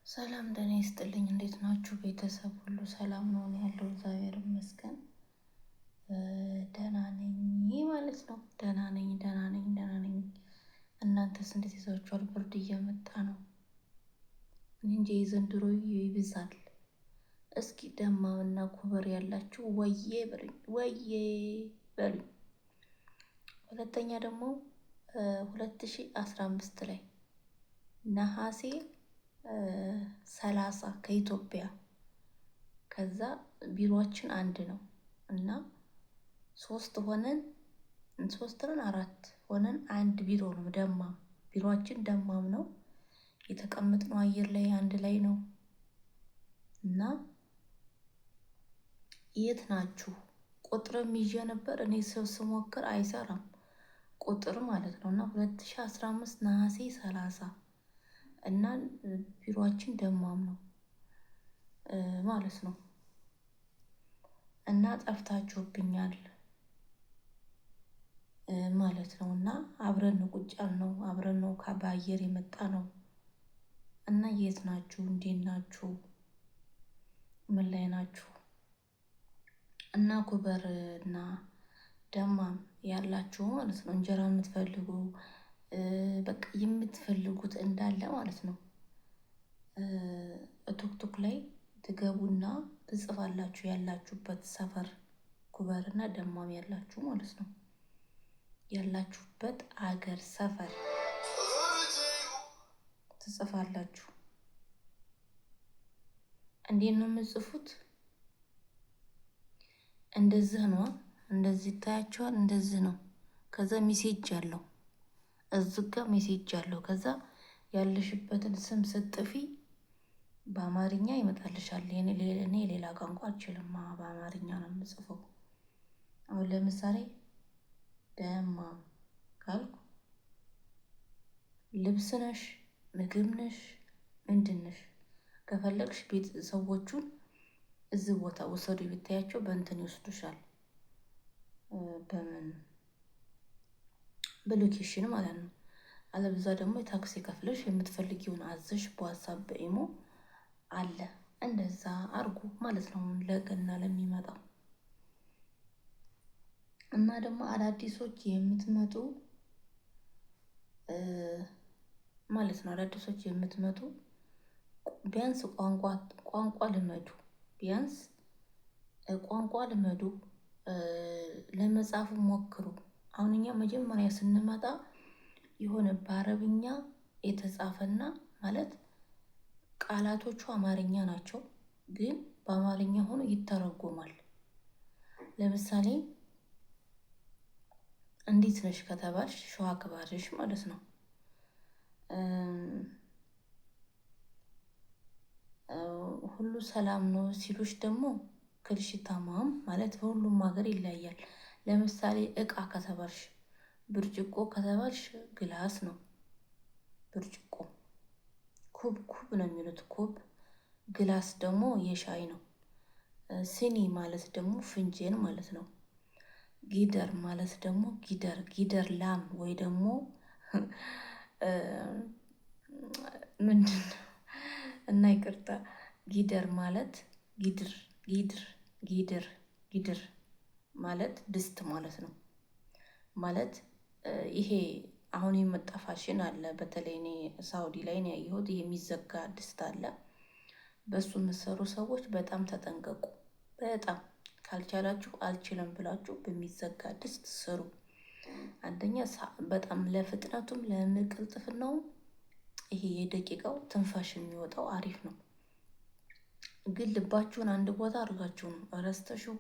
ሰላም ጤና ይስጥልኝ። እንዴት ናችሁ? ቤተሰብ ሁሉ ሰላም ነው? እኔ ያለው እግዚአብሔር ይመስገን ደህና ነኝ ማለት ነው። ደህና ነኝ። እናንተስ እንዴት ይዛችኋል? ብርድ እየመጣ ነው። እኔ እንጂ የዘንድሮ ይብዛል። እስኪ ደማምና ኩበር ያላችሁ ወዬ በሉኝ። ሁለተኛ ደግሞ 2015 ላይ ነሐሴ 30 ከኢትዮጵያ ከዛ ቢሮአችን አንድ ነው እና ሶስት ነን አራት ሆነን አንድ ቢሮ ነው። ቢሮአችን ደማም ነው። የተቀመጥነው አየር ላይ አንድ ላይ ነው እና የት ናችሁ? ቁጥርም ይዤ ነበር እኔ ሰው ስሞክር አይሰራም ቁጥር ማለት ነው እና 2015 ነሐሴ 30 እና ቢሮአችን ደማም ነው ማለት ነው እና ጠፍታችሁብኛል ማለት ነው እና አብረን ነው ቁጭ ያልነው፣ አብረን ነው በአየር የመጣ ነው እና የት ናችሁ? እንዴት ናችሁ? ምን ላይ ናችሁ? እና ኩበር እና ደማም ያላችሁ ማለት ነው እንጀራ የምትፈልጉ በቃ የምትፈልጉት እንዳለ ማለት ነው ቶክቶክ ላይ ትገቡና ትጽፋላችሁ ያላችሁበት ሰፈር ኩበር እና ደማም ያላችሁ ማለት ነው ያላችሁበት አገር ሰፈር ትጽፋላችሁ። እንዴት ነው የምጽፉት? እንደዚህ ነው። እንደዚህ ይታያችኋል። እንደዚህ ነው። ከዛ ሜሴጅ አለው እዚህ ጋር ሜሴጅ አለው። ከዛ ያለሽበትን ስም ስትጥፊ በአማርኛ ይመጣልሻል። እኔ ሌላ ቋንቋ አልችልም፣ በአማርኛ ነው የምጽፈው። አሁን ለምሳሌ ደማም ካልኩ ልብስ ነሽ፣ ምግብ ነሽ፣ ምንድን ነሽ? ከፈለግሽ ቤት ሰዎቹን እዚህ ቦታ ወሰዱ ብታያቸው በእንትን ይወስዱሻል። በሎኬሽን ማለት ነው። አለብዛ ደግሞ የታክሲ ከፍለሽ የምትፈልጊውን አዘሽ በዋትስአፕ በኢሞ አለ። እንደዛ አርጉ ማለት ነው ለገና ለሚመጣው እና ደግሞ አዳዲሶች የምትመጡ ማለት ነው። አዳዲሶች የምትመጡ ቢያንስ ቋንቋ ልመዱ፣ ቢያንስ ቋንቋ ልመዱ፣ ለመጻፍ ሞክሩ። አሁን እኛ መጀመሪያ ስንመጣ የሆነ በአረብኛ የተጻፈና ማለት ቃላቶቹ አማርኛ ናቸው፣ ግን በአማርኛ ሆኖ ይተረጎማል። ለምሳሌ እንዴት ነሽ ከተባልሽ ሸዋ ክባርሽ ማለት ነው። ሁሉ ሰላም ነው ሲሉሽ ደግሞ ክልሽታማም ማለት በሁሉም ሀገር ይለያያል። ለምሳሌ እቃ ከተባልሽ ብርጭቆ ከተባልሽ ግላስ ነው ብርጭቆ። ኩብ ነው የሚሉት ኩብ። ግላስ ደግሞ የሻይ ነው። ሲኒ ማለት ደግሞ ፍንጄን ማለት ነው። ጊደር ማለት ደግሞ ጊደር ላም ወይ ደግሞ ምንድን ነው እና ይቅርታ ጊደር ማለት ጊድር ማለት ድስት ማለት ነው። ማለት ይሄ አሁን የመጣ ፋሽን አለ። በተለይ እኔ ሳውዲ ላይ ነው ያየሁት። የሚዘጋ ድስት አለ። በሱ የምትሰሩ ሰዎች በጣም ተጠንቀቁ። በጣም ካልቻላችሁ አልችልም ብላችሁ በሚዘጋ ድስት ስሩ። አንደኛ በጣም ለፍጥነቱም ለቅልጥፍናውም ይሄ የደቂቃው ትንፋሽ የሚወጣው አሪፍ ነው። ግን ልባችሁን አንድ ቦታ አድርጋችሁ ነው ረስተሽው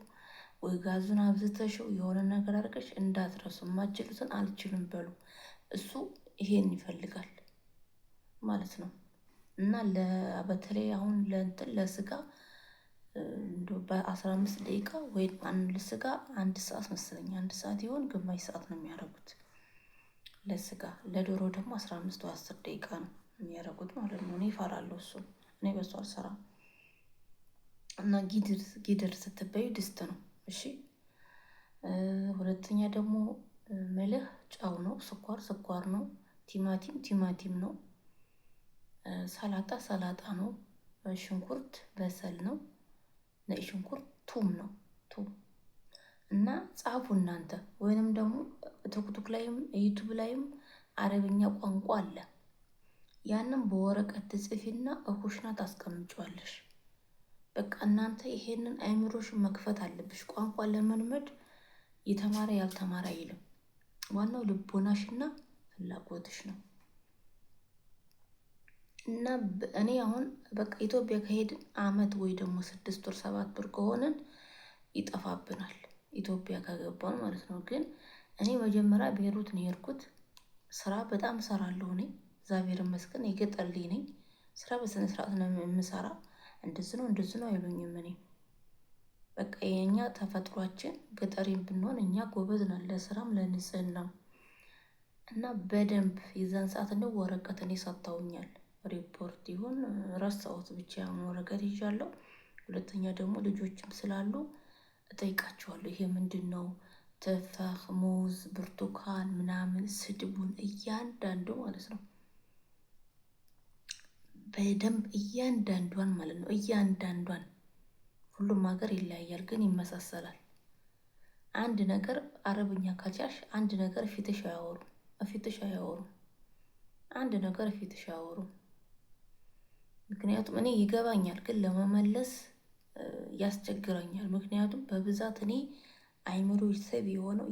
ወይ ጋዙን አብዝተሽው የሆነ ነገር አድርገሽ እንዳትረሱ። የማትችሉትን አልችልም በሉ። እሱ ይሄን ይፈልጋል ማለት ነው። እና በተለይ አሁን ለስጋ በ15 ደቂቃ ወይም ለስጋ 1 ሰዓት መሰለኝ 1 ሰዓት ይሆን ግማሽ ሰዓት ነው የሚያደርጉት ለስጋ። ለዶሮ ደግሞ 15 ወይ 10 ደቂቃ ነው የሚያደርጉት ማለት ነው። እኔ እፈራለሁ እሱ። እኔ በሱ አልሰራም። እና ጊድር ስትበዩ ድስት ነው እሺ። ሁለተኛ ደግሞ መልህ ጨው ነው። ስኳር ነው። ቲማቲም ነው። ሰላጣ ነው። ሽንኩርት በሰል ነው። ነጭ ሽንኩርት ቱም ነው። ቱም እና ጻፉ እናንተ ወይንም ደግሞ ቲክቶክ ላይም ዩቱብ ላይም አረብኛ ቋንቋ አለ። ያንን በወረቀት ትጽፊና እኩሽና ታስቀምጫዋለሽ። በቃ እናንተ ይሄንን አይምሮሽን መክፈት አለብሽ። ቋንቋ ለመልመድ የተማረ ያልተማረ አይልም። ዋናው ልቦናሽና ፍላጎትሽ ነው። እና እኔ አሁን በቃ ኢትዮጵያ ከሄድን አመት ወይ ደግሞ 6 ወር 7 ወር ከሆነን ይጠፋብናል። ኢትዮጵያ ከገባን ማለት ነው። ግን እኔ መጀመሪያ ቤሩት ነው የሄድኩት። ስራ በጣም እሰራለሁ እኔ እግዚአብሔር ይመስገን የገጠር ልጅ ነኝ። ስራ በስነ ስርዓት ነው የምሰራ። እንደዚህ ነው አይሉኝም። እኔ በቃ የኛ ተፈጥሯችን ገጠሪም ብንሆን እኛ ጎበዝ ነን ለስራም ለንጽህናም። እና በደንብ የዛን ሰዓት ነው ወረቀት እኔ ሰጥተውኛል። ሪፖርት ይሁን ረሳሁት ብቻ ያን ወረቀት ይዣለሁ። ሁለተኛ ደግሞ ልጆችም ስላሉ እጠይቃቸዋለሁ። ይሄ ምንድን ነው? ተፋህ፣ ሙዝ፣ ብርቱካን ምናምን ስድቡን እያንዳንዱ ማለት ነው በደንብ እያንዳንዷን ማለት ነው እያንዳንዷን። ሁሉም ሀገር ይለያያል ግን ይመሳሰላል። አንድ ነገር አረብኛ ካልቻልሽ አንድ ነገር ፊትሽ አያወሩም። አንድ ነገር ፊትሽ አያወሩም። ምክንያቱም እኔ ይገባኛል ግን ለመመለስ ያስቸግረኛል። ምክንያቱም በብዛት እኔ አይምሮ ሰብ የሆነው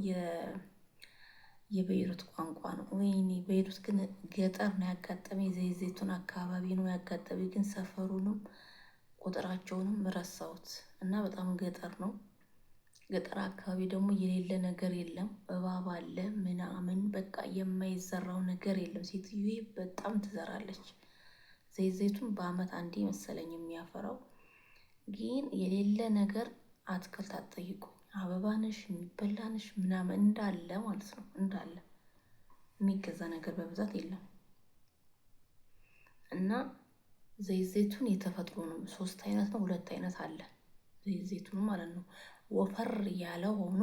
የቤይሩት ቋንቋ ነው። ወይኔ ቤይሩት ግን ገጠር ነው ያጋጠመኝ። ዘይቱን አካባቢ ነው ያጋጠመኝ። ግን ሰፈሩንም ቁጥራቸውንም ረሳሁት እና በጣም ገጠር ነው። ገጠር አካባቢ ደግሞ የሌለ ነገር የለም። እባብ አለ ምናምን በቃ የማይዘራው ነገር የለም። ሴትዮዬ በጣም ትዘራለች። ዘይቱን በአመት አንዴ መሰለኝ የሚያፈራው። ግን የሌለ ነገር አትክልት አትጠይቁኝ። አበባነሽ የሚበላነሽ ምናምን እንዳለ ማለት ነው። እንዳለ የሚገዛ ነገር በብዛት የለም። እና ዘይቱን የተፈጥሮ ነው። 3 አይነት ነው 2 አይነት አለ ዘይቱን ማለት ነው። ወፈር ያለ ሆኖ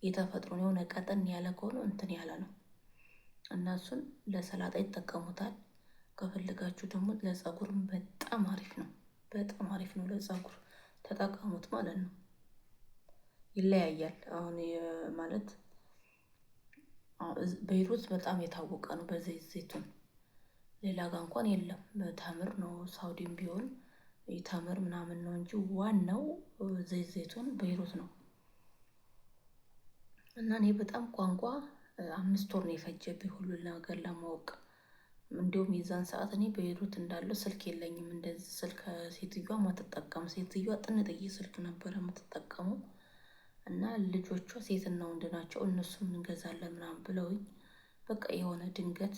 የተፈጥሮ ነው። የሆነ ቀጠን ያለ ከሆነ እንትን ያለ ነው። እና እሱን ለሰላጣ ይጠቀሙታል። ከፈለጋችሁ ደግሞ ለፀጉርም በጣም አሪፍ ነው። በጣም አሪፍ ነው ለፀጉር ተጠቀሙት ማለት ነው። ይለያያል። አሁን ማለት ቤይሩት በጣም የታወቀ ነው በዘይት ዘይቱን። ሌላ ጋር እንኳን የለም። በተምር ነው ሳውዲም ቢሆን ተምር ምናምን ነው እንጂ ዋናው ዘይት ዘይቱን ቤይሩት ነው። እና እኔ በጣም ቋንቋ 5 ወር ነው የፈጀብኝ ሁሉን ነገር ለማወቅ። እንዲሁም የዛን ሰዓት እኔ ቤይሩት እንዳለው ስልክ የለኝም። እንደዚህ ስልክ ሴትዮዋ ማትጠቀም ሴትዮዋ ጥንጥዬ ስልክ ነበረ የምትጠቀሙ። እና ልጆቿ ሴትና ወንድ ናቸው። እነሱም እንገዛለን ምናምን ብለውኝ በቃ የሆነ ድንገት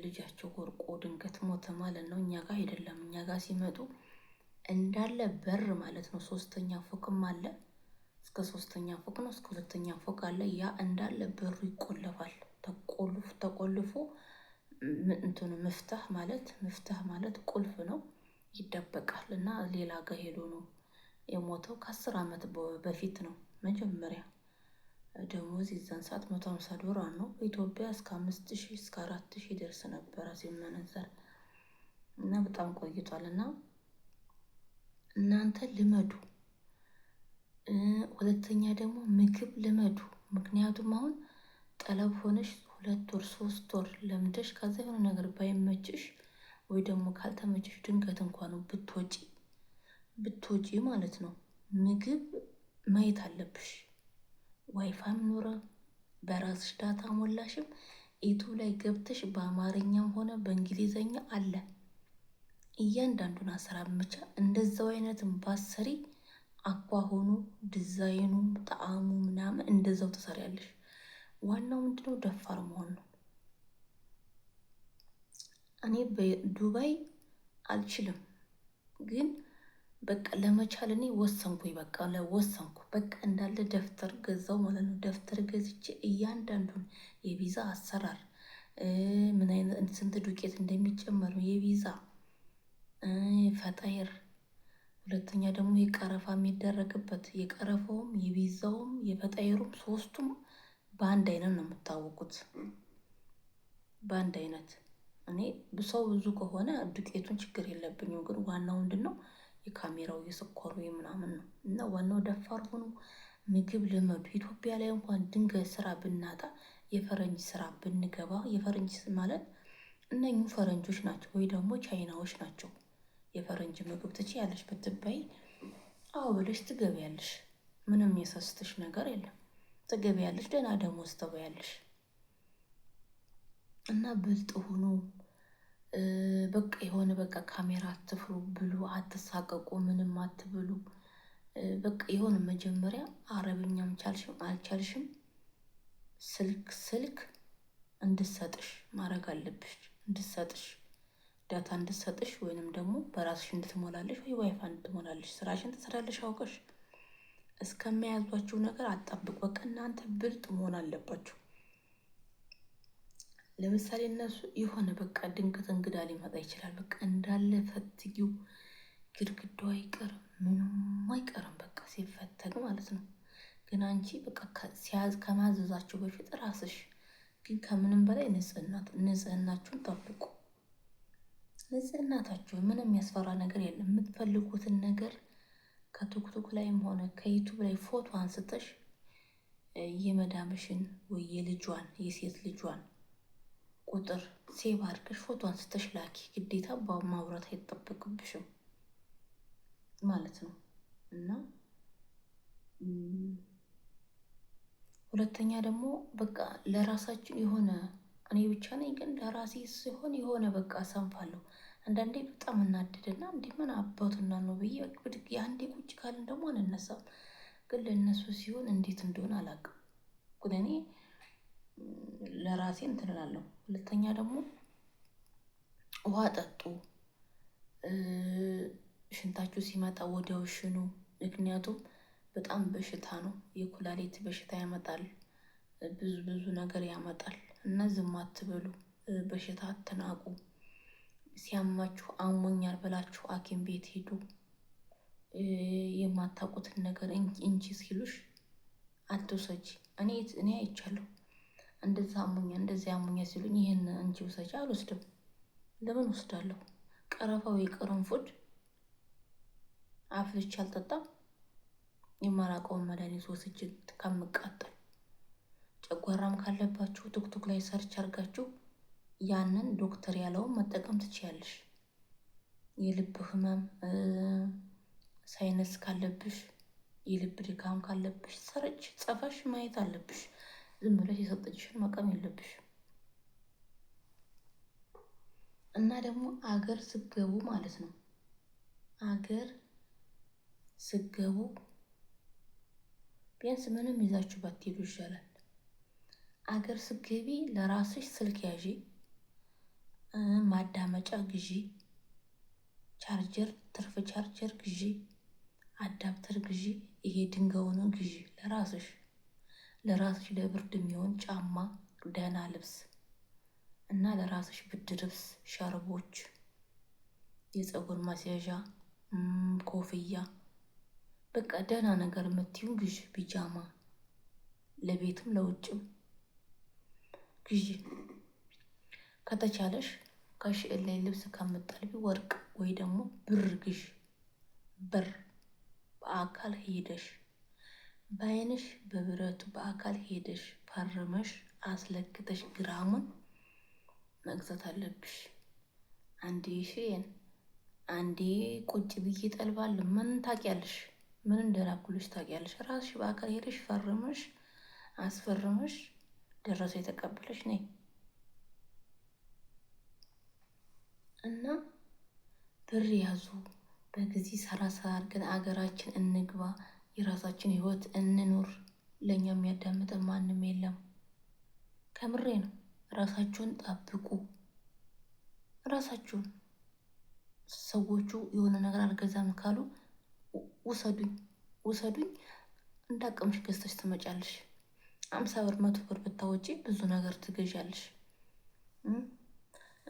ልጃቸው ወርቆ ድንገት ሞተ ማለት ነው። እኛ ጋር አይደለም። እኛ ጋር ሲመጡ እንዳለ በር ማለት ነው 3ኛ ፎቅም አለ። እስከ 3ኛ ፎቅ ነው። እስከ 2ኛ ፎቅ አለ። ያ እንዳለ በሩ ይቆለፋል። ተቆልፎ እንትኑ መፍታህ ማለት ቁልፍ ነው። ይደበቃል። እና ሌላ ጋር ሄዶ ነው የሞተው። ከ10 ዓመት በፊት ነው። መጀመሪያ ደሞዝ የዛን ሰዓት $150 ነው። ኢትዮጵያ እስከ 5000 እስከ 4000 ደርስ ነበረ ሲመነዘር። እና በጣም ቆይቷል። እና እናንተ ልመዱ። ሁለተኛ ደግሞ ምግብ ልመዱ። ምክንያቱም አሁን ጠለብ ሆነሽ 2 ወር 3 ወር ለምደሽ ከዛ የሆነ ነገር ባይመችሽ ወይ ደግሞ ካልተመችሽ ድንገት እንኳን ብትወጪ ማለት ነው ምግብ ማየት አለብሽ። ዋይፋይም ኖረ በራስሽ ዳታ ሞላሽም ዩቱብ ላይ ገብተሽ በአማርኛም ሆነ በእንግሊዘኛ አለ። እያንዳንዱን አሰራር ብቻ እንደዛው አይነትም ባሰሪ አኳሆኑ ዲዛይኑ ጣዕሙ ምናምን እንደዛው ትሰሪያለሽ። ዋናው ምንድነው? ደፋር መሆን ነው። እኔ በዱባይ አልችልም ግን በቃ ለመቻል እኔ ወሰንኩኝ። በቃ እንዳለ ደፍተር ገዛው ማለት ነው። ደፍተር ገዝቼ እያንዳንዱን የቪዛ አሰራር ምን አይነት ስንት ዱቄት እንደሚጨመር የቪዛ ፈጣይር፣ ሁለተኛ ደግሞ የቀረፋ የሚደረግበት የቀረፋውም የቪዛውም የፈጣይሩም 3ቱም በአንድ አይነት ነው የምታወቁት። በአንድ አይነት እኔ ሰው ብዙ ከሆነ ዱቄቱን ችግር የለብኝም። ግን ዋናው ምንድን ነው የካሜራው የስኳሩ ምናምን ነው። እና ዋናው ደፋር ሆኖ ምግብ ልመዱ። ኢትዮጵያ ላይ እንኳን ድንገት ስራ ብናጣ የፈረንጅ ስራ ብንገባ፣ የፈረንጅ ማለት እነኚህ ፈረንጆች ናቸው ወይ ደግሞ ቻይናዎች ናቸው። የፈረንጅ ምግብ ትችያለሽ ብትበይ አዎ ብለሽ ትገቢያለሽ። ምንም የሰስትሽ ነገር የለም። ትገቢያለሽ፣ ደህና ደሞዝ ትበያለሽ። እና ብልጥ ሁኑ። በቃ የሆነ በቃ ካሜራ አትፍሩ፣ ብሉ፣ አትሳቀቁ፣ ምንም አትብሉ። በቃ የሆነ መጀመሪያ አረብኛም ቻልሽም አልቻልሽም ስልክ እንድሰጥሽ ማድረግ አለብሽ። እንድሰጥሽ ዳታ እንድሰጥሽ ወይንም ደግሞ በራስሽ እንድትሞላለሽ ወይ ዋይፋ እንድትሞላለሽ ስራሽን ትሰራለሽ አውቀሽ። እስከሚያዟችሁ ነገር አጣብቅ። በቃ እናንተ ብልጥ መሆን አለባችሁ። ለምሳሌ እነሱ የሆነ በቃ ድንገት እንግዳ ሊመጣ ይችላል። በቃ እንዳለ ፈትጊው፣ ግድግዳው አይቀርም ምንም አይቀርም። በቃ ሲፈተግ ማለት ነው። ግን አንቺ በቃ ከማዘዛቸው በፊት ራስሽ ግን ከምንም በላይ ንጽህናችሁን ጠብቁ። ንጽህናታችሁ ምንም የሚያስፈራ ነገር የለም። የምትፈልጉትን ነገር ከቲክቶክ ላይም ሆነ ከዩቱብ ላይ ፎቶ አንስተሽ የመዳምሽን ወይ የልጇን የሴት ልጇን ቁጥር ሴቭ አድርገሽ ፎቶ አንስተሽ ላኪ። ግዴታ ማውራት አይጠበቅብሽም ማለት ነው። እና ሁለተኛ ደግሞ በቃ ለራሳችን የሆነ እኔ ብቻ ነኝ ግን ለራሴ ሲሆን የሆነ በቃ ሰንፋለሁ። አንዳንዴ በጣም እናድድና እንዲህ ምን አባቱና ነው ብዬ ብድግ የአንዴ ቁጭ ካልን ደግሞ አንነሳም። ግን ለእነሱ ሲሆን እንዴት እንደሆነ አላውቅም። ግን እኔ ለራሴ እንትን እላለሁ። ሁለተኛ ደግሞ ውሃ ጠጡ። ሽንታችሁ ሲመጣ ወዲያው ሽኑ። ምክንያቱም በጣም በሽታ ነው። የኩላሊት በሽታ ያመጣል። ብዙ ነገር ያመጣል። እና ዝም አትበሉ። በሽታ አትናቁ። ሲያማችሁ አሞኛል ብላችሁ ሐኪም ቤት ሄዱ። የማታውቁትን ነገር እንጂ ሲሉሽ አትውሰጂ። እኔ አይቻለሁ። እንደዛ አሞኛል እንደዚያ አሞኛል ሲሉኝ ይህን እንጂ ውሰጂ አልወስድም። ለምን ወስዳለሁ? ቀረፋው የቅርንፉድ አፍልቼ አልጠጣም። የማላውቀውን መድኃኒት ወስጄ ከምቃጠል ጨጓራም ካለባችሁ ቲክቶክ ላይ ሰርች አድርጋችሁ ያንን ዶክተር ያለውን መጠቀም ትችያለሽ። የልብ ህመም፣ ሳይነስ ካለብሽ፣ የልብ ድካም ካለብሽ ሰርች ጽፈሽ ማየት አለብሽ። ዝም ብለሽ የሰጠችሽን መቀም የለብሽ። እና ደግሞ አገር ስገቡ ማለት ነው አገር ስገቡ ቢያንስ ምንም ይዛችሁ ባትሄዱ ይሻላል። አገር ስገቢ ለራስሽ ስልክ ያዢ፣ ማዳመጫ ግዢ፣ ቻርጀር ትርፍ ቻርጀር ግዢ፣ አዳፕተር ግዢ፣ ይሄ ድንጋዩን ግዢ። ለራስሽ ለብርድ የሚሆን ጫማ፣ ደህና ልብስ እና ለራስሽ ብርድ ልብስ፣ ሻርቦች፣ የፀጉር ማስያዣ፣ ኮፍያ፣ በቃ ደህና ነገር የምትዩ ግዢ። ቢጃማ ለቤትም ለውጭም ግዢ። ከተቻለሽ ከሽዕል ላይ ልብስ ከምጠልቢ ወርቅ ወይ ደግሞ ብር ግዢ። ብር በአካል ሄደሽ በአይንሽ በብረቱ በአካል ሄደሽ ፈርመሽ አስለክተሽ ግራሙን መግዛት አለብሽ። አንዴ ሺን አንዴ ቁጭ ብዬ ጠልባለሁ። ምን ታውቂያለሽ? ምን እንደላኩልሽ ታውቂያለሽ? ራስሽ በአካል ሄደሽ ፈርመሽ አስፈርመሽ ደረሰ የተቀበለሽ ነይ። እና ብር ያዙ። በጊዜ ሰራ አድርገን አገራችን እንግባ። የራሳችን ህይወት እንኑር። ለእኛ የሚያዳምጠን ማንም የለም። ከምሬ ነው። ራሳችሁን ጠብቁ። ራሳችሁን ሰዎቹ የሆነ ነገር አልገዛም ካሉ ውሰዱኝ እንዳቅምሽ ገዝተሽ ትመጫለሽ። 50 ብር 100 ብር ብታወጪ ብዙ ነገር ትገዣለሽ።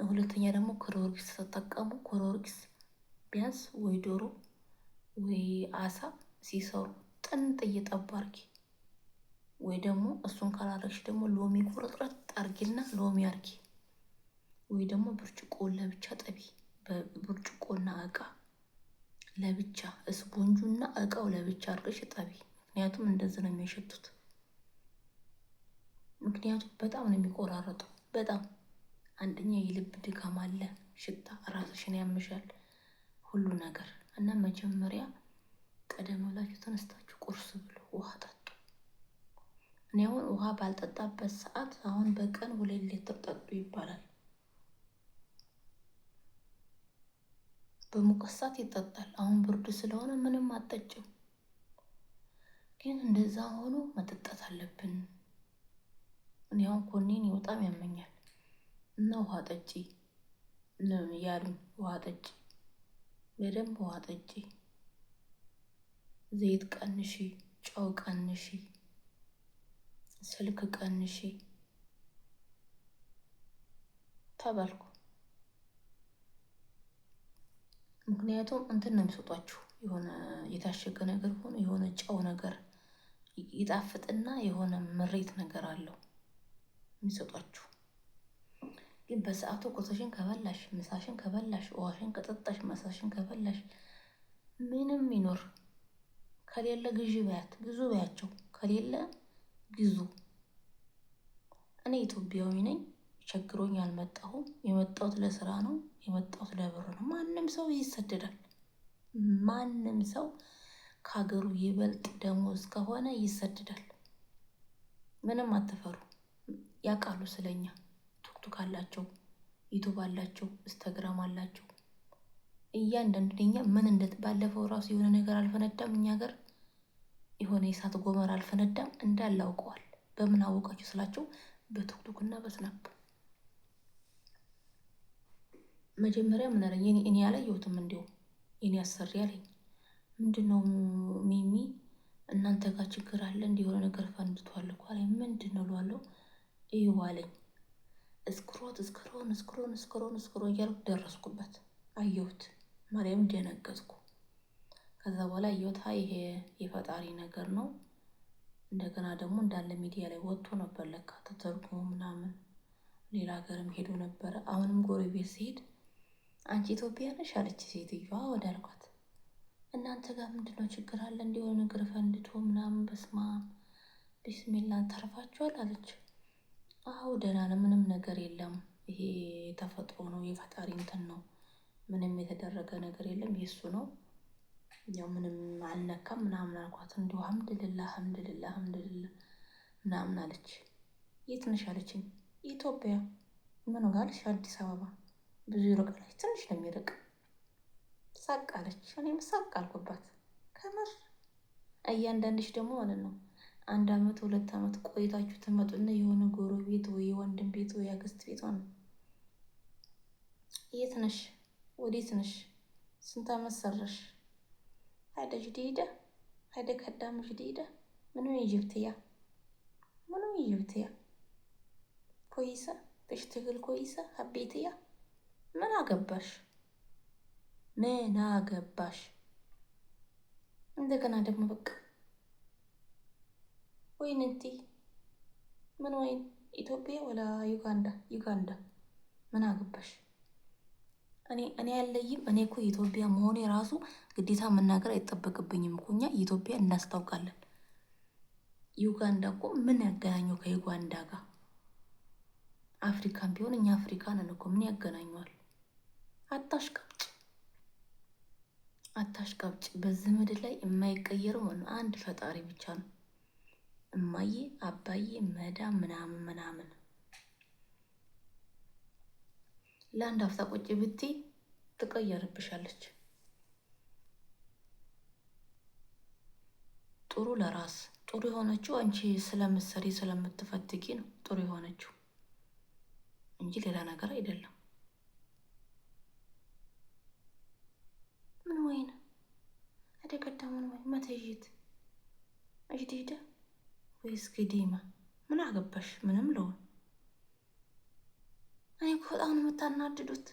ሁለተኛ ደግሞ ኮሮሪክስ ተጠቀሙ። ኮሮሪክስ ቢያንስ ወይ ዶሮ ወይ አሳ ሲሰሩ ጥንጥ እየጠባ አርጊ። ወይ ደግሞ እሱን ካላረግሽ ደግሞ ሎሚ ቁርጥርጥ አርጊና ሎሚ አርጊ። ወይ ደግሞ ብርጭቆውን ለብቻ ጠቢ። በብርጭቆና እቃ ለብቻ እስፖንጁና እቃው ለብቻ አድርገሽ ጠቢ። ምክንያቱም እንደዚህ ነው የሚያሸቱት። ምክንያቱም በጣም ነው የሚቆራረጠው። በጣም አንደኛ የልብ ድካም አለ፣ ሽታ ራስሽን ያምሻል፣ ሁሉ ነገር እና መጀመሪያ ቀደም ብላችሁ ተነስታችሁ ቁርስ ብሉ፣ ውሃ ጠጡ። እኔ አሁን ውሃ ባልጠጣበት ሰዓት አሁን በቀን 2 ሊትር ጠጡ ይባላል። በሙቀት ሰዓት ይጠጣል። አሁን ብርድ ስለሆነ ምንም አጠጭም፣ ግን እንደዛ ሆኖ መጠጣት አለብን። እኔ አሁን ኮኔን በጣም ያመኛል እና ውሃ ጠጪ ያሉኝ፣ ውሃ ጠጪ፣ በደንብ ውሃ ጠጪ፣ ዘይት ቀንሺ፣ ጨው ቀንሺ፣ ስልክ ቀንሺ ተባልኩ። ምክንያቱም እንትን ነው የሚሰጧችሁ፣ የሆነ የታሸገ ነገር ሆኖ የሆነ ጨው ነገር ይጣፍጥና የሆነ ምሬት ነገር አለው የሚሰጧችሁ። ግን በሰዓቱ ቁርስሽን ከበላሽ፣ ምሳሽን ከበላሽ፣ ውሃሽን ከጠጣሽ፣ መሳሽን ከበላሽ ምንም ይኖር ከሌለ ግዢ በያት፣ ግዙ በያቸው። ከሌለ ግዙ። እኔ ኢትዮጵያዊ ነኝ፣ ቸግሮኝ አልመጣሁም። የመጣሁት ለስራ ነው፣ የመጣሁት ለብር ነው። ማንም ሰው ይሰደዳል። ማንም ሰው ከሀገሩ ይበልጥ ደሞዝ ከሆነ ይሰደዳል። ምንም አትፈሩ፣ ያውቃሉ ስለኛ። ቲክቶክ አላቸው፣ ዩቱብ አላቸው፣ ኢንስታግራም አላቸው። እያንዳንዱኛ ምን ባለፈው ራሱ የሆነ ነገር አልፈነዳም፣ እኛ ሀገር የሆነ የእሳት ጎመራ አልፈነዳም፣ እንዳለ አውቀዋል። በምን አወቃችሁ ስላቸው በቲክቶክ እና በስናፕ። መጀመሪያ ምን አለኝ፣ እኔ ያላየሁትም እንዲሁ የኔ አሰሪ አለኝ፣ ምንድነው ሚሚ እናንተ ጋር ችግር አለ እንዲሆነ ነገር ፈንድቷል እኮ አለኝ። ምንድን ነው እለዋለሁ። እዩ አለኝ። እስክሮን እያልኩ ደረስኩበት። አየሁት፣ ማርያም ደነገጥኩ። ከዛ በኋላ አየሁት፣ ይሄ የፈጣሪ ነገር ነው። እንደገና ደግሞ እንዳለ ሚዲያ ላይ ወጥቶ ነበር ለካ ተተርጉሞ ምናምን፣ ሌላ ሀገርም ሄዶ ነበረ። አሁንም ጎረቤት ሲሄድ አንቺ ኢትዮጵያ ነሽ አለች ሴትዮዋ። ወዳልኳት እናንተ ጋር ምንድነው ችግር አለ እንዲሆነ ነገር ፈንድቶ ምናምን፣ በስማ ቢስሚላ ተርፋችኋል አለች። አዎ ደህና ነው፣ ምንም ነገር የለም፣ ይሄ ተፈጥሮ ነው፣ የፈጣሪ እንትን ነው፣ ምንም የተደረገ ነገር የለም፣ የሱ ነው፣ ያው ምንም አልነካም ምናምን አልኳት። እንዲሁ ሐምድልላህ ምናምን አለች። የት ነሽ አለችኝ። ኢትዮጵያ። ምን ጋርሽ? አዲስ አበባ። ብዙ ይርቃል? ትንሽ ነው የሚርቅ። ሳቅ አለች። እኔም ሳቅ አልኩባት። ከምር እያንዳንድሽ ደግሞ ማለት ነው 1 አመት 2 አመት ቆይታችሁ ትመጡና የሆነ ጎረቤት ወይ የወንድም ቤት ወይ አክስት ቤት ነው። የት ነሽ? ወዴት ነሽ? ስንት አመት ሰራሽ? هذا جديدة، هذا خدامة جديدة. من وين جبتيها؟ كويسة؟ تشتغل كويسة؟ حبيتيها؟ من አገባሽ? እንደገና ደግሞ በቃ ወይን እንቲ ምን ወይን ኢትዮጵያ ወላ ዩጋንዳ ምን አገባሽ? እኔ ያለይም። እኔ እኮ ኢትዮጵያ መሆኔ ራሱ ግዴታ መናገር አይጠበቅብኝም እኮ። እኛ ኢትዮጵያ እናስታውቃለን። ዩጋንዳ እኮ ምን ያገናኘው ከዩጋንዳ ጋር? አፍሪካን ቢሆን እኛ አፍሪካ ነን እኮ። ምን ያገናኘዋል? አታሽቃብጭ። በዚህ ምድር ላይ የማይቀየረው አንድ ፈጣሪ ብቻ ነው። እማዬ አባዬ መዳም ምናምን ለአንድ አፍታ ቁጭ ብትይ ትቀየርብሻለች። ጥሩ ለራስ ጥሩ የሆነችው አንቺ ስለምትሰሪ ስለምትፈትጊ ነው ጥሩ የሆነችው እንጂ ሌላ ነገር አይደለም። ምን ወይን አደቀዳሙን ወይ መተይት አጅዲደ ወይስ ግዲማ ምን አገባሽ? ምንም ለውን እኔ እኮ በጣም ነው የምታናድዱት።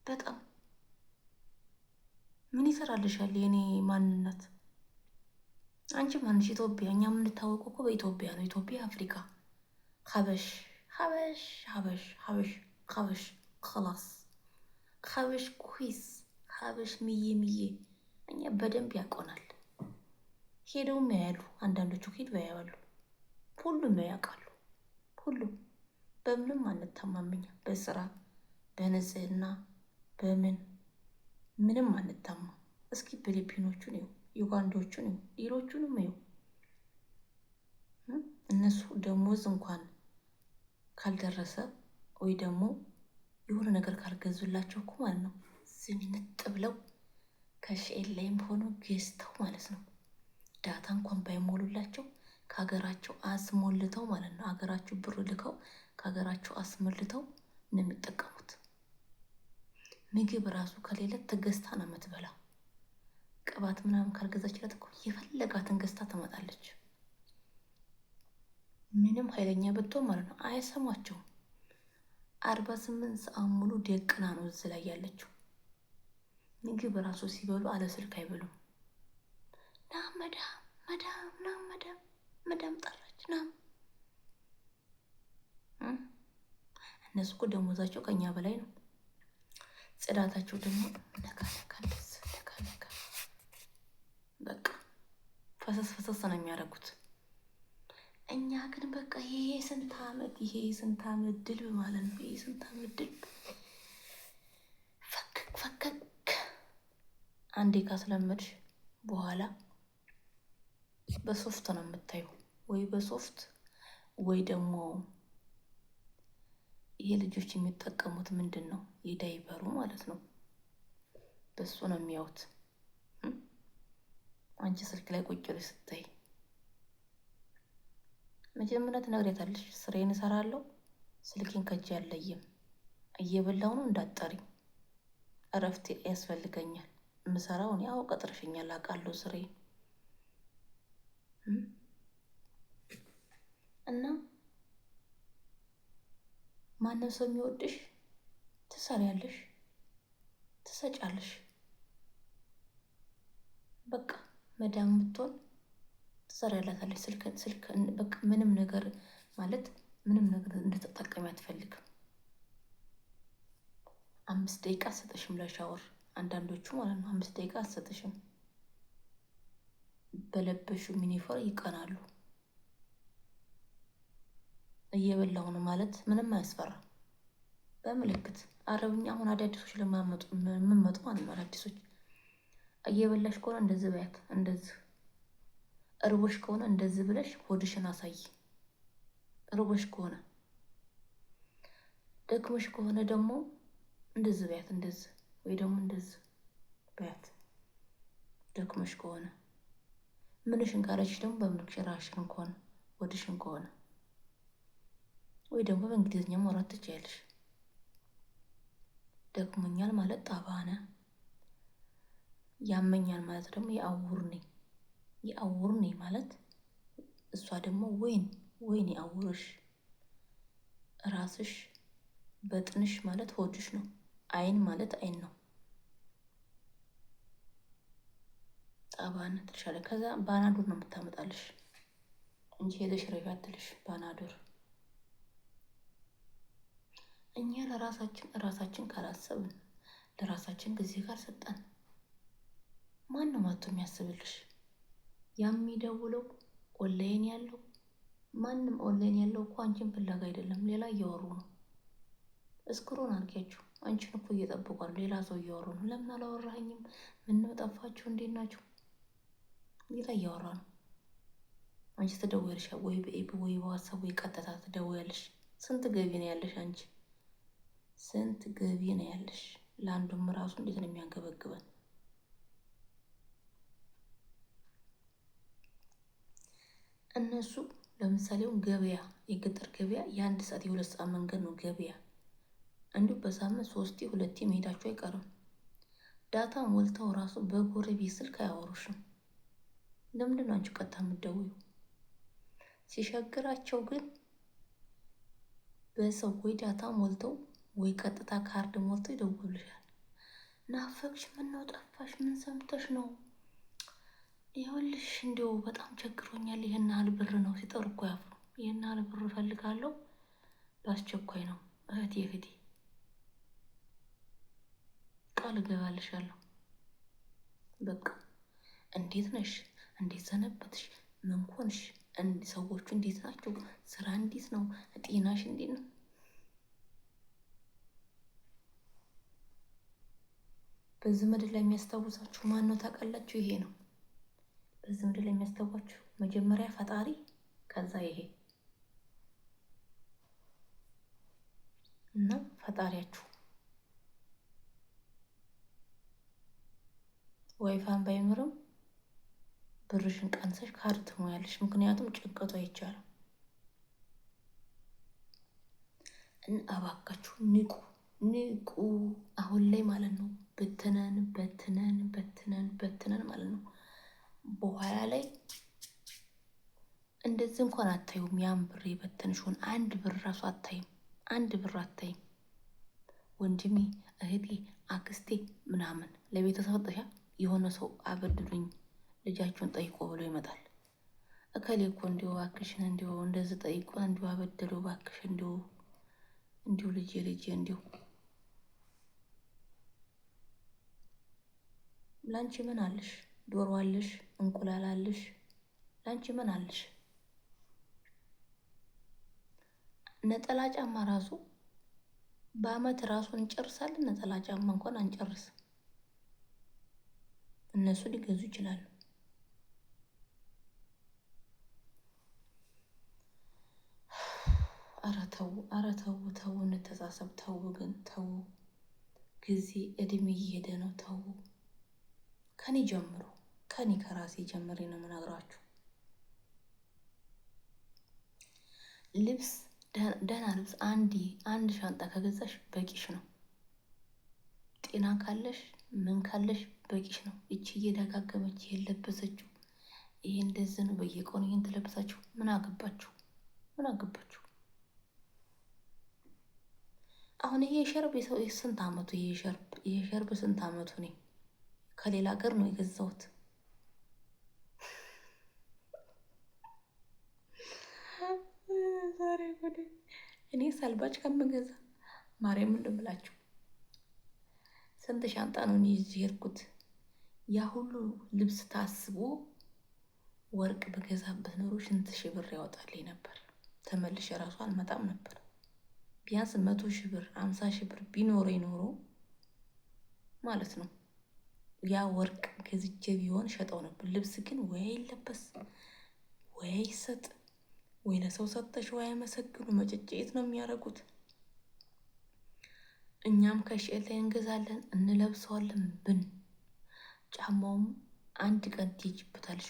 በጣም ምን ይሰራልሻል የኔ ማንነት? አንቺ ማንሽ? ኢትዮጵያ። እኛ የምንታወቀው እኮ በኢትዮጵያ ነው። ኢትዮጵያ አፍሪካ። ሀበሽ ሀበሽ ክላስ ሀበሽ ኩስ ሀበሽ ምዬ እኛ በደንብ ያውቆናል። ሄደውም ያያሉ። አንዳንዶቹ ሄድ ያያሉ። ሁሉም ያውቃሉ። ሁሉም በምንም አንታማምኛ። በስራ በንጽህና ምንም አንታማ። እስኪ ፊሊፒኖቹን ይው፣ ዩጋንዶቹን ይው፣ ሌሎቹንም ይው። እነሱ ደሞዝ እንኳን ካልደረሰ ወይ ደግሞ የሆነ ነገር ካልገዙላቸው እኮ ማለት ነው ዝንጥ ብለው ከሽኤል ላይም ሆኖ ገዝተው ማለት ነው ዳታ እንኳን ባይሞሉላቸው ከሀገራቸው አስሞልተው ማለት ነው ሀገራቸው ብር ልከው ከሀገራቸው አስሞልተው ነው የሚጠቀሙት። ምግብ ራሱ ከሌለ ተገዝታ ነው የምትበላ። ቅባት ምናምን ካልገዛችለት እኮ የፈለጋትን ገዝታ ትመጣለች። ምንም ኃይለኛ ብትሆን ማለት ነው አይሰሟቸውም። 48 ሰዓት ሙሉ ደቅና ነው እዚህ ላይ ያለችው። ምግብ ራሱ ሲበሉ አለ ስልክ አይበሉም። ና መዳም ጠራች ና። እነሱ እኮ ደሞዛቸው ከኛ በላይ ነው። ጽዳታቸው ደግሞ ነካ በቃ ፈሰስ ነው የሚያደርጉት። እኛ ግን በቃ ይሄ ስንት ዓመት ድል ማለት ነው። ይሄ ስንት ዓመት ድል ፈከክ አንዴ ካስለመድሽ በኋላ በሶፍት ነው የምታየው። ወይ በሶፍት ወይ ደግሞ ይሄ ልጆች የሚጠቀሙት ምንድን ነው የዳይበሩ ማለት ነው። በሱ ነው የሚያዩት። አንቺ ስልክ ላይ ቁጭ ብለሽ ስታይ መጀመሪያ ትነግሪያታለሽ፣ ስራዬን እሰራለሁ፣ ስልኬን ከእጄ አልለይም፣ እየበላሁ ነው እንዳትጠሪኝ፣ እረፍት ያስፈልገኛል፣ የምሰራው እኔ ያው ቀጥረሽኛል አውቃለሁ ስራዬን እና ማንም ሰው የሚወድሽ ትሰሪያለሽ፣ ትሰጫለሽ። በቃ መዳም ብትሆን ትሰሪያላታለች። ስልክ በቃ ምንም ነገር ማለት ምንም ነገር እንድትጠቀሚ አትፈልግም። 5 ደቂቃ አትሰጥሽም ለሻወር። አንዳንዶቹ ማለት ነው 5 ደቂቃ አትሰጥሽም። በለበሹ ሚኒፎር ይቀናሉ። እየበላሁ ነው ማለት ምንም አያስፈራም። በምልክት አረብኛ አሁን አዳዲሶች ለማመጡ የምመጡ ማለት ነው አዳዲሶች እየበላሽ ከሆነ እንደዚህ በያት፣ እንደዚህ እርቦሽ ከሆነ እንደዚህ ብለሽ ሆድሽን አሳይ። እርቦሽ ከሆነ ደክሞሽ ከሆነ ደግሞ እንደዚህ በያት፣ እንደዚህ ወይ ደግሞ እንደዚህ በያት። ደክሞሽ ከሆነ ምንሽን ካለችሽ ደግሞ በምልክሽ ራሽን ከሆነ ሆድሽን ከሆነ ወይ ደግሞ በእንግሊዝኛ ማውራት ትችያለሽ። ደክሞኛል ማለት ጣባነ፣ ያመኛል ማለት ደግሞ የአውር ነኝ ማለት እሷ ደግሞ ወይን የአውርሽ። ራስሽ በጥንሽ ማለት ሆድሽ ነው። አይን ማለት አይን ነው። ጣባነ ትልሻለች። ከዛ ባናዶር ነው የምታመጣልሽ እንጂ ሄደሽ ረፊ አትልሽ ባናዶር። እኛ ለራሳችን ካላሰብን ለራሳችን ጊዜ ካልሰጠን ማንም አቶ የሚያስብልሽ? የሚደውለው ኦንላይን ያለው ማንም ኦንላይን ያለው እኮ አንቺን ፍላጋ አይደለም፣ ሌላ እያወሩ ነው። እስክሮን አድርጊያችሁ አንቺን እኮ እየጠብቋል፣ ሌላ ሰው እያወሩ ነው። ለምን አላወራኸኝም? ምነው ጠፋችሁ? እንዴት ናችሁ? ሌላ እያወራ ነው። አንቺ ትደውያለሽ ወይ በኢብ ወይ በዋትሳፕ ወይ ቀጥታ ትደውያለሽ። ስንት ገቢ ነው ያለሽ አንቺ? ስንት ገቢ ነው ያለሽ? ለአንዱም ራሱ እንዴት ነው የሚያንገበግበን? እነሱ ለምሳሌውን ገበያ የገጠር ገበያ የ1 ሰዓት የ2 ሰዓት መንገድ ነው ገበያ። እንዲሁ በሳምንት 3 2 መሄዳቸው አይቀርም። ዳታ ሞልተው ራሱ በጎረቤት ስልክ አያወሩሽም። ለምንድን ነው አንቺ ቀጥታ የምትደውይው? ሲሸግራቸው ግን በሰው ወይ ዳታ ሞልተው ወይ ቀጥታ ካርድ ሞልተው ይደውሉልሻል። ናፈቅሽ፣ ምነው ጠፋሽ? ምን ሰምተሽ ነው? ይኸውልሽ እንዲያው በጣም ቸግሮኛል፣ ይሄን ያህል ብር ነው። ሲጠሩ እኮ ያፍሩ። ይሄን ያህል ብር እፈልጋለሁ፣ በአስቸኳይ ነው እህቴ። ቃል እገባልሻለሁ። በቃ እንዴት ነሽ? እንዴት ሰነበትሽ? ምን ሆንሽ? ሰዎቹ እንዴት ናቸው? ስራ እንዴት ነው? ጤናሽ እንዴት ነው? በዚህ ምድር ላይ የሚያስታውሳችሁ ማን ነው ታውቃላችሁ? ይሄ ነው በዚህ ምድር ላይ የሚያስታውሳችሁ መጀመሪያ ፈጣሪ፣ ከዛ ይሄ እና ፈጣሪያችሁ። ዋይፋን ባይኖርም ብርሽን ቀንሰሽ ካርድ ትሞያለሽ። ምክንያቱም ጭንቀቱ አይቻልም። እባካችሁ ንቁ ንቁ። አሁን ላይ ማለት ነው በትነን በትነን በትነን በትነን ማለት ነው። በኋላ ላይ እንደዚህ እንኳን አታዩም። ያን ብር የበተንሽውን አንድ ብር ራሱ አታይም። አንድ ብር አታይም። ወንድሜ፣ እህቴ፣ አክስቴ ምናምን ለቤተሰብ ጠሻ የሆነ ሰው አበድሉኝ ልጃችሁን ጠይቆ ብሎ ይመጣል። እከሌ እኮ እንዲሁ እባክሽን እንዲሁ እንደዚህ ጠይቆ እንዲሁ አበደሉ እባክሽ እንዲሁ ልጄ እንዲሁ። ላንቺ ምን አለሽ? ዶሮ አለሽ፣ እንቁላል አለሽ። ላንቺ ምን አለሽ? ነጠላ ጫማ ራሱ በአመት ራሱን እንጨርሳለን። ነጠላ ጫማ እንኳን አንጨርስም። እነሱ ሊገዙ ይችላሉ። ኧረ ተው፣ እንተሳሰብ። ተው ግን ተው። ጊዜ እድሜ እየሄደ ነው። ተው። ከኔ ጀምሮ ከራሴ ጀምሬ ነው የምነግራችሁ። ልብስ ደህና ልብስ አንድ ሻንጣ ከገዛሽ በቂሽ ነው። ጤና ካለሽ ምን ካለሽ በቂሽ ነው። እቺ እየደጋገመች የለበሰችው ይሄ እንደዚህ ነው። በየቀኑ ይሄን ትለብሳችሁ ምን አገባችሁ? አሁን ይሄ ሸርብ የሰው ስንት አመቱ? ይሄ ሸርብ ስንት አመቱ? እኔ ከሌላ ሀገር ነው የገዛሁት። ዛሬ ወደ እኔ ሰልባጭ ከምገዛ ማርያም እንደምላችሁ ስንት ሻንጣ ነው እኔ ይዤ ሄድኩት። ያ ሁሉ ልብስ ታስቦ ወርቅ በገዛበት ኖሮ ስንት ሺህ ብር ያወጣልኝ ነበር። ተመልሼ ራሱ አልመጣም ነበር። ቢያንስ 100 ሺህ ብር 50 ሺህ ብር ቢኖረኝ ኖሮ ማለት ነው ያ ወርቅ ገዝቼ ቢሆን ሸጠው ነበር። ልብስ ግን ወይ ይለበስ ወይ ይሰጥ ወይ ለሰው ሰጠሽ ወይ አይመሰግኑ። መጨጨት ነው የሚያደርጉት። እኛም ከሽኤል ላይ እንገዛለን እንለብሰዋለን። ብን ጫማውም አንድ ቀን ትሄጂበታለሽ።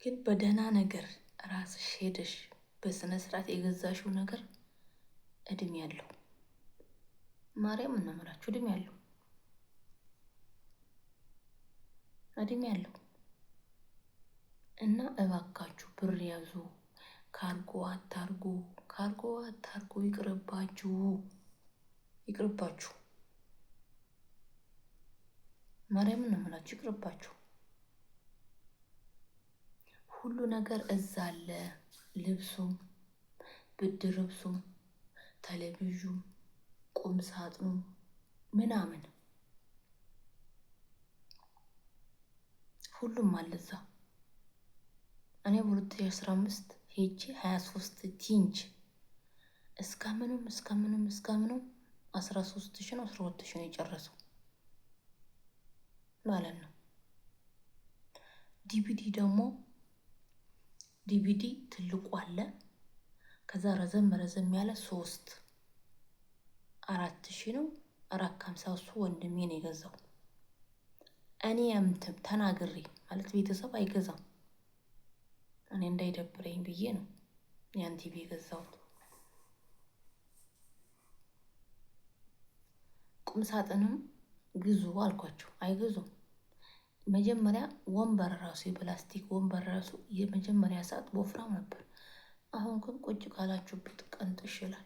ግን በደህና ነገር ራስሽ ሄደሽ በስነ ስርዓት የገዛሽው ነገር እድሜ ያለው ማርያም እናመራችሁ እድሜ ያለው እና እባካችሁ ብር ያዙ። ካርጎ አታርጉ። ይቅርባችሁ። ማርያም እናመራችሁ ይቅርባችሁ። ሁሉ ነገር እዛ አለ። ልብሱም፣ ብርድ ልብሱም፣ ቴሌቪዥኑ፣ ቁም ሳጥኑ ምናምን ሁሉም አለ እዛ። እኔ በ2015 ሄጄ 23 ቲንጅ እስከምንም 13 ነው 12 ነው የጨረሰው ማለት ነው። ዲቪዲ ትልቁ አለ። ከዛ ረዘም ያለ 4,000 ነው 450 እሱ ወንድሜ ነው የገዛው። እኔ ተናግሬ ማለት ቤተሰብ አይገዛም እኔ እንዳይደብረኝ ብዬ ነው ያን ቲቪ የገዛሁት። ቁም ሳጥንም ግዙ አልኳቸው፣ አይገዙም። መጀመሪያ ወንበር ራሱ የፕላስቲክ ወንበር ራሱ የመጀመሪያ ሰዓት ወፍራም ነበር። አሁን ግን ቁጭ ካላችሁበት ቀንጥሽ ይላል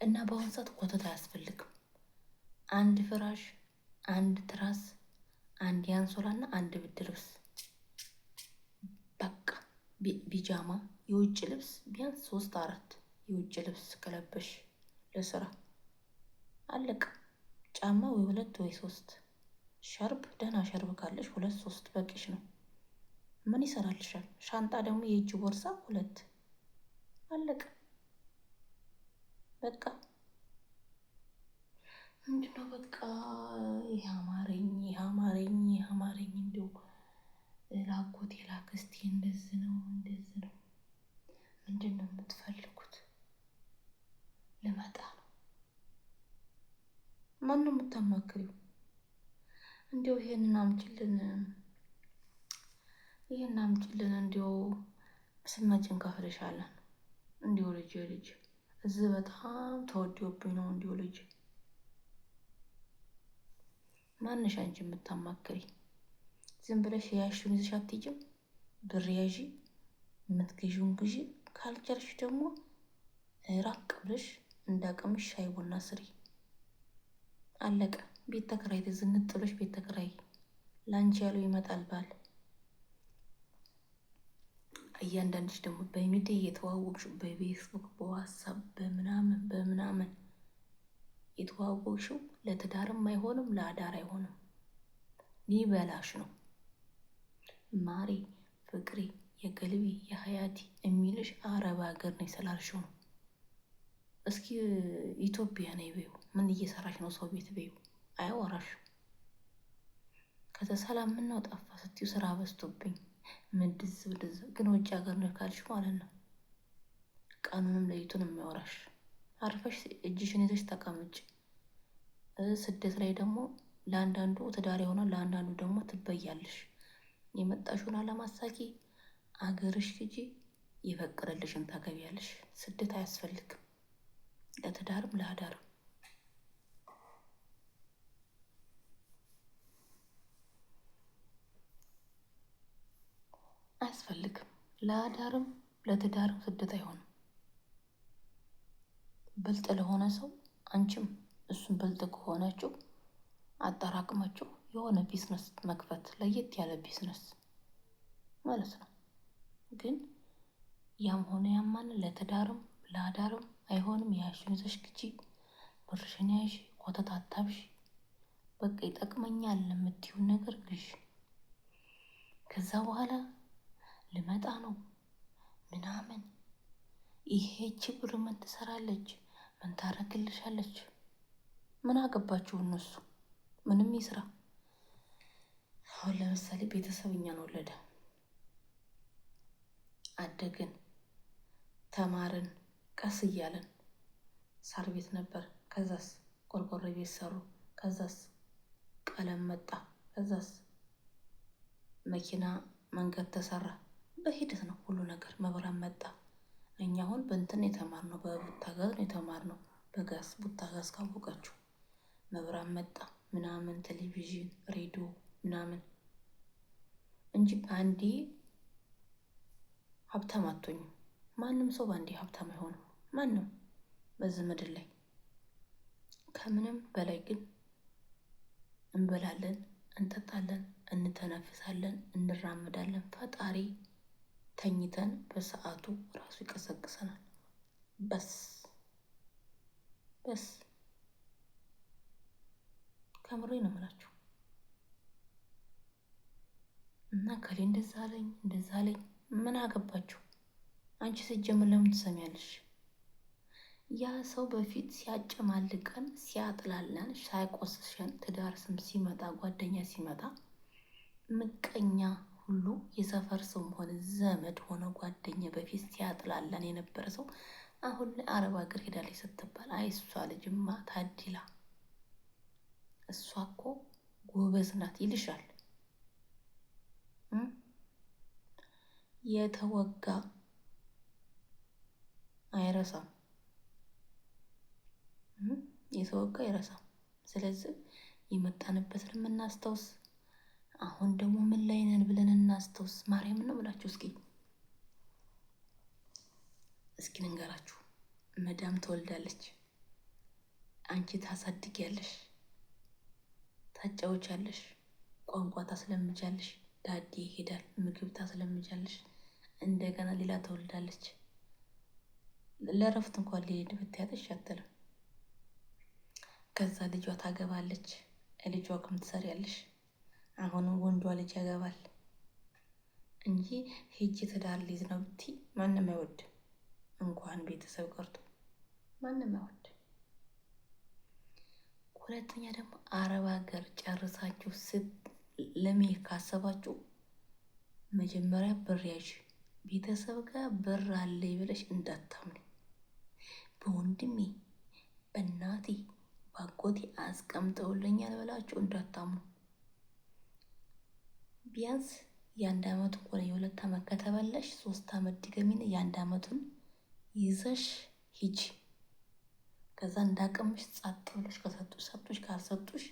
እና በአሁን ሰዓት ኮተት አያስፈልግም። አንድ ፍራሽ፣ አንድ ትራስ፣ አንድ ያንሶላ እና አንድ ብርድ ልብስ በቃ ቢጃማ የውጭ ልብስ ቢያንስ 3-4 የውጭ ልብስ ከለበሽ ለስራ አለቀ። ጫማ ወይ 2 ወይ 3፣ ሸርብ ደህና ሸርብ ካለሽ 2-3 በቂሽ ነው። ምን ይሰራልሻል? ሻንጣ ደግሞ የእጅ ቦርሳ 2 አለቀ በቃ። ምንድነው በቃ ይህ አማረኝ እንዲሁ ላጎቴ ላክስቴ እንደዚህ ነው። ምንድን ነው የምትፈልጉት? ልመጣ ነው። ማን ነው የምታማክሪው? እንዲሁ ይሄንን አምጪልን እንዲሁ ስመጭ እንከፍልሻለን። እንዲሁ ልጅ እዚህ በጣም ተወዶብኝ ነው። እንዲሁ ልጅ ማንሽ አንቺ የምታማክሪ? ዝም ብለሽ ያሽውን ይዘሽ አትሄጂም? ብር ያዢ፣ የምትገዢውን ግዢ። ካልጨርሽ ደግሞ ራቅ ብለሽ እንዳቅምሽ ሻይ ቡና ስሪ። አለቀ። ቤት ተከራይ ዝንጥ ብለሽ ቤት ተከራይ። ላንቺ ያለው ይመጣል ባል። እያንዳንድሽ ደግሞ በሚዲያ የተዋወቅሽው በፌስቡክ በዋትሳፕ በምናምን የተዋወቅሽው ለትዳርም አይሆንም ለአዳር አይሆንም። ሊበላሽ ነው። ማሬ ፍቅሬ የገልቢ የሀያቲ የሚልሽ አረብ ሀገር ነው ስላልሽው ነው። እስኪ ኢትዮጵያ ነይ በይው። ምን እየሰራሽ ነው ሰው ቤት በይው። አያወራሽም። ከተሰላም ምነው ጠፋ ስትዩ ስራ በዝቶብኝ ምድዝ ግን ውጭ ሀገር ነው ካልሽ ማለት ነው ቀኑንም ለይቱን የሚያወራሽ። አርፈሽ እጅሽን ይዘሽ ተቀመጭ። ስደት ላይ ደግሞ ለአንዳንዱ ትዳር ይሆናል፣ ለአንዳንዱ ደግሞ ትበያለሽ። የመጣሽውን አለማሳኪ አገርሽ ሂጂ፣ የፈቀደልሽን ታገቢያለሽ። ስደት አያስፈልግም ለትዳርም ለአዳርም። አያስፈልግም ለአዳርም ለትዳርም ስደት አይሆንም። ብልጥ ለሆነ ሰው አንቺም እሱም ብልጥ ከሆናችሁ አጠራቅማችሁ የሆነ ቢዝነስ መክፈት፣ ለየት ያለ ቢዝነስ ማለት ነው። ግን ያም ሆነ ያማን ለትዳርም ለአዳርም አይሆንም። ያሽን ይዘሽ ግጂ፣ ብርሽን ያዥ፣ ኮተት አታብሺ። በቃ ይጠቅመኛል ለምትይውን ነገር ግዢ። ከዛ በኋላ ልመጣ ነው ምናምን ይሄች ብር ምን ትሰራለች? ምን ታረግልሻለች? ምን አገባችሁ እነሱ? ምንም ይስራ። አሁን ለምሳሌ ቤተሰብ እኛን ወለደ፣ አደግን፣ ተማርን፣ ቀስ እያለን ሳር ቤት ነበር። ከዛስ ቆርቆሮ ቤት ሰሩ። ከዛስ ቀለም መጣ። ከዛስ መኪና መንገድ ተሰራ። በሂደት ነው ሁሉ ነገር። መብራት መጣ። እኛ አሁን በእንትን የተማርነው በቡታጋዝ ነው የተማርነው። በጋዝ ቡታጋዝ ካወቃችሁ መብራት መጣ ምናምን፣ ቴሌቪዥን ሬዲዮ ምናምን እንጂ በአንዴ ሀብታም አትሆኝም። ማንም ሰው በአንዴ ሀብታም አይሆንም። ማንም በዚህ ምድር ላይ። ከምንም በላይ ግን እንበላለን፣ እንጠጣለን፣ እንተነፍሳለን፣ እንራመዳለን። ፈጣሪ ተኝተን በሰዓቱ ራሱ ይቀሰቅሰናል። በስ ከምሬ ነው የምላችሁ። እና ከሌ እንደዛ አለኝ ምን አገባችሁ? አንቺ ስትጀምር ለምን ትሰሚያለሽ? ያ ሰው በፊት ሲያጨማልቀን ሲያጥላለን ሳይቆስሸን ትዳር ስም ሲመጣ ጓደኛ ሲመጣ ምቀኛ ሁሉ የሰፈር ሰው ሆነ ዘመድ ሆነ ጓደኛ በፊት ሲያጥላለን የነበረ ሰው አሁን ላይ አረብ ሀገር ሄዳለች ስትባል አይ እሷ ልጅማ ታድላ እሷ እኮ ጎበዝ ናት ይልሻል። የተወጋ አይረሳም፣ የተወጋ አይረሳም። ስለዚህ የመጣንበትን የምናስታውስ፣ አሁን ደግሞ ምን ላይ ነን ብለን እናስታውስ። ማርያምን ነው ብላችሁ እስኪ ንገራችሁ። መዳም ትወልዳለች፣ አንቺ ታሳድጊያለሽ፣ ታጫውቻለሽ፣ ቋንቋ ታስለምጃለሽ፣ ዳዴ ይሄዳል፣ ምግብ ታስለምጃለሽ። እንደገና ሌላ ተወልዳለች። ለእረፍት እንኳን ሊሄድ ብትያትሽ አትልም። ከዛ ልጇ ታገባለች። ልጇ ከም ትሰሪያለሽ። አሁንም ወንዷ ልጅ ያገባል እንጂ ሄጅ ትዳር ሊዝ ነው ብትይ ማንም አይወድም። እንኳን ቤተሰብ ቀርቶ ማንም አይወድም። ሁለተኛ ደግሞ አረብ ሀገር ጨርሳችሁ ለመሄድ ካሰባችሁ መጀመሪያ ብር ያዥ። ቤተሰብ ጋር ብር አለ ብለሽ እንዳታምኑ። በወንድሜ በእናቴ ባጎቴ አስቀምጠውልኛል ብላችሁ እንዳታምኑ። ቢያንስ የአንድ አመቱ ሆነ የሁለት አመት ከተበላሽ 3 አመት ድገሚን የአንድ አመቱን ይዘሽ ሂጂ። ከዛ እንዳቅምሽ ጸጥ ብለሽ ከሰጡሽ ሰጡሽ፣ ካልሰጡሽ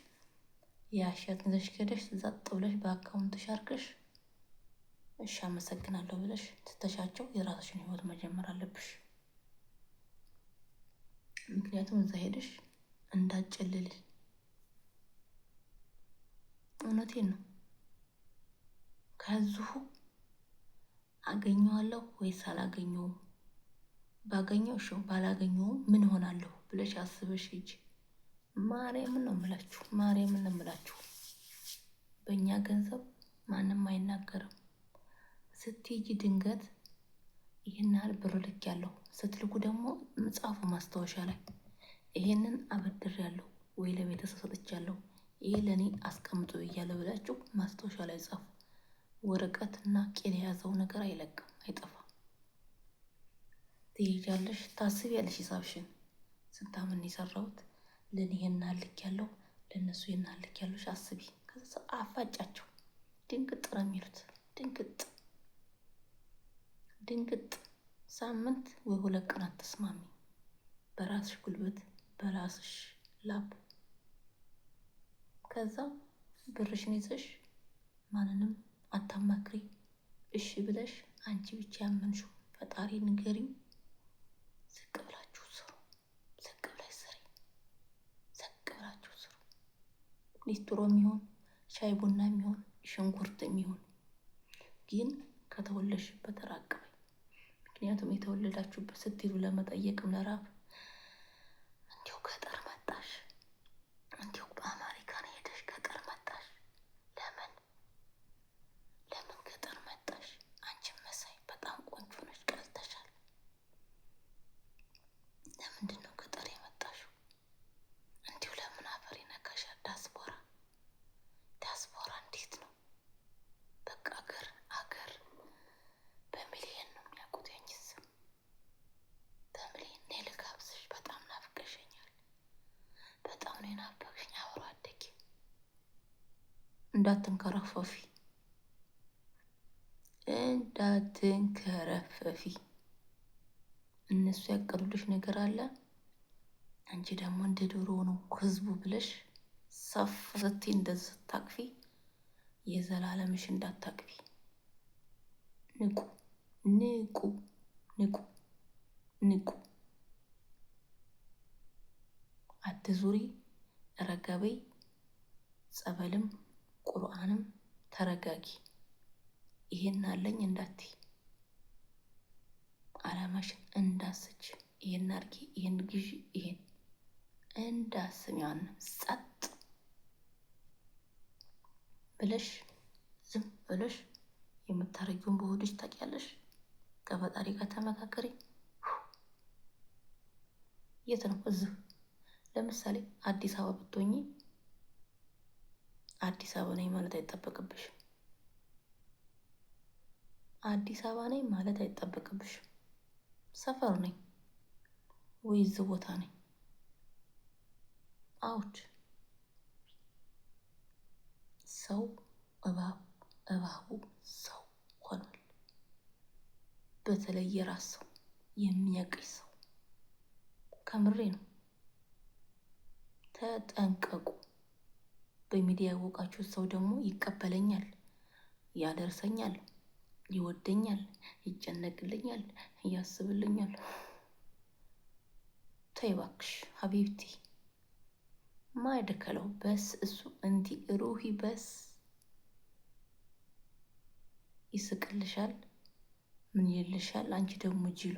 ያሻት ይዘሽ ከሄደሽ ጸጥ ብለሽ በአካውንትሽ አድርገሽ እሺ አመሰግናለሁ ብለሽ ትተሻቸው የራስሽን ህይወት መጀመር አለብሽ። ምክንያቱም እዛ ሄደሽ እንዳጨልል። እውነቴን ነው። ከዚሁ አገኘዋለሁ ወይስ አላገኘውም? ባገኘው እሺ፣ ባላገኘውም ምን ሆናለሁ ብለሽ አስበሽ ሂጂ። ማርያምን ነው የምላችሁ፣ ማርያምን ነው የምላችሁ። በእኛ ገንዘብ ማንም አይናገርም። ስትሄጂ ድንገት ይህን ያህል ብር ልክ ያለው ስትልኩ ደግሞ መጽሐፉ ማስታወሻ ላይ ይሄንን አበድሬያለሁ ወይ ለቤተሰብ ሰጥቻለሁ፣ ይሄ ለእኔ አስቀምጦ እያለ ብላችሁ ማስታወሻ ላይ ጻፉ። ወረቀት እና ቄል የያዘው ነገር አይለቅም፣ አይጠፋም። ትሄጃለሽ፣ ታስቢያለሽ ሂሳብሽን። ስንት አመት የሰራሁት ለእኔ ይሄን ልክ ያለው ለእነሱ ይሄን ልክ ያለሽ አስቢ። ከዛ አፋጫቸው ድንግጥ ነው የሚሉት። ድንግጥ ሳምንት ወይ 2 ቀን አትስማሚ። በራስሽ ጉልበት በራስሽ ላብ ከዛ ብርሽን ይዘሽ ማንንም አታማክሪ። እሺ ብለሽ አንቺ ብቻ ያመንሽው ፈጣሪ ንገሪው። ዝቅ ብላችሁ ስሩ። ዝቅ ብለሽ ስሪ። ዝቅ ብላችሁ ስሩ። ሊስትሮ የሚሆን ሻይ ቡና የሚሆን ሽንኩርት የሚሆን ግን ከተወለድሽበት ራቅ በይ። ምክንያቱም የተወለዳችሁበት ስትሄዱ ለመጠየቅም ለራብ እንዲሁ ገጠር መጣሽ፣ እንዲሁ በአሜሪካን ሄደሽ ገጠር መጣሽ። ለምን ገጠር መጣሽ? አንቺን መሳይ በጣም ቆንጆ ነሽ፣ ቀልተሻል። ለምንድን ነው ገጠር የመጣሽው? እንዲሁ ለምን አፈር ይነካሻል? ዲያስፖራ እንዴት ነው? በቃ አገር በሚሊየን ነው የሚያውቁት ያንቺን ስም። በሚሊየን እኔ ልጋብዝሽ። በጣም ናፍቀሽኛል። በጣም ነው የናፈቅሽኝ። አብሮ አደጌ እንዳትንከረፈፊ። እነሱ ያቀዱልሽ ነገር አለ። አንቺ ደግሞ እንደ ዶሮ ነው ህዝቡ ብለሽ ሰፍ ስትይ እንደዚህ ስታቅፊ የዘላለምሽ እንዳታቅፊ። ንቁ። አትዙሪ፣ ረገበይ። ጸበልም ቁርአንም ተረጋጊ። ይሄን አለኝ እንዳትይ፣ አላማሽን እንዳስች። ይሄን አርጊ፣ ይሄን ግዢ፣ ይሄን እንዳስም። ያን ጸጥ ብለሽ ዝም ብለሽ የምታረጊውን በሆድሽ ታውቂያለሽ። ከፈጣሪ ጋር ተመካከሪ። የት ነው? እዚህ ለምሳሌ አዲስ አበባ ብትሆኚ አዲስ አበባ ነኝ ማለት አይጠበቅብሽም። አዲስ አበባ ነኝ ማለት አይጠበቅብሽም። ሰፈር ነኝ ወይ እዚህ ቦታ ነኝ። አውድ ሰው እባቡ ሰው ሆኗል። በተለይ የራስ ሰው የሚያውቅሽ ሰው። ከምሬ ነው። ተጠንቀቁ። በሚዲያ ያወቃችሁት ሰው ደግሞ ይቀበለኛል፣ ያደርሰኛል፣ ይወደኛል፣ ይጨነቅልኛል፣ ያስብልኛል። ተይ እባክሽ ሀቢብቲ። ማይደከለው በስ እሱ እንቲ ሩሂ በስ ይስቅልሻል፣ ምን ይልሻል? አንቺ ደግሞ ጅሏ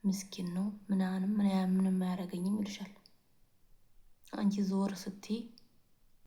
ምስኪን ነው ምናምን ምንም አያደርገኝም ይልሻል። አንቺ ዞር ስትይ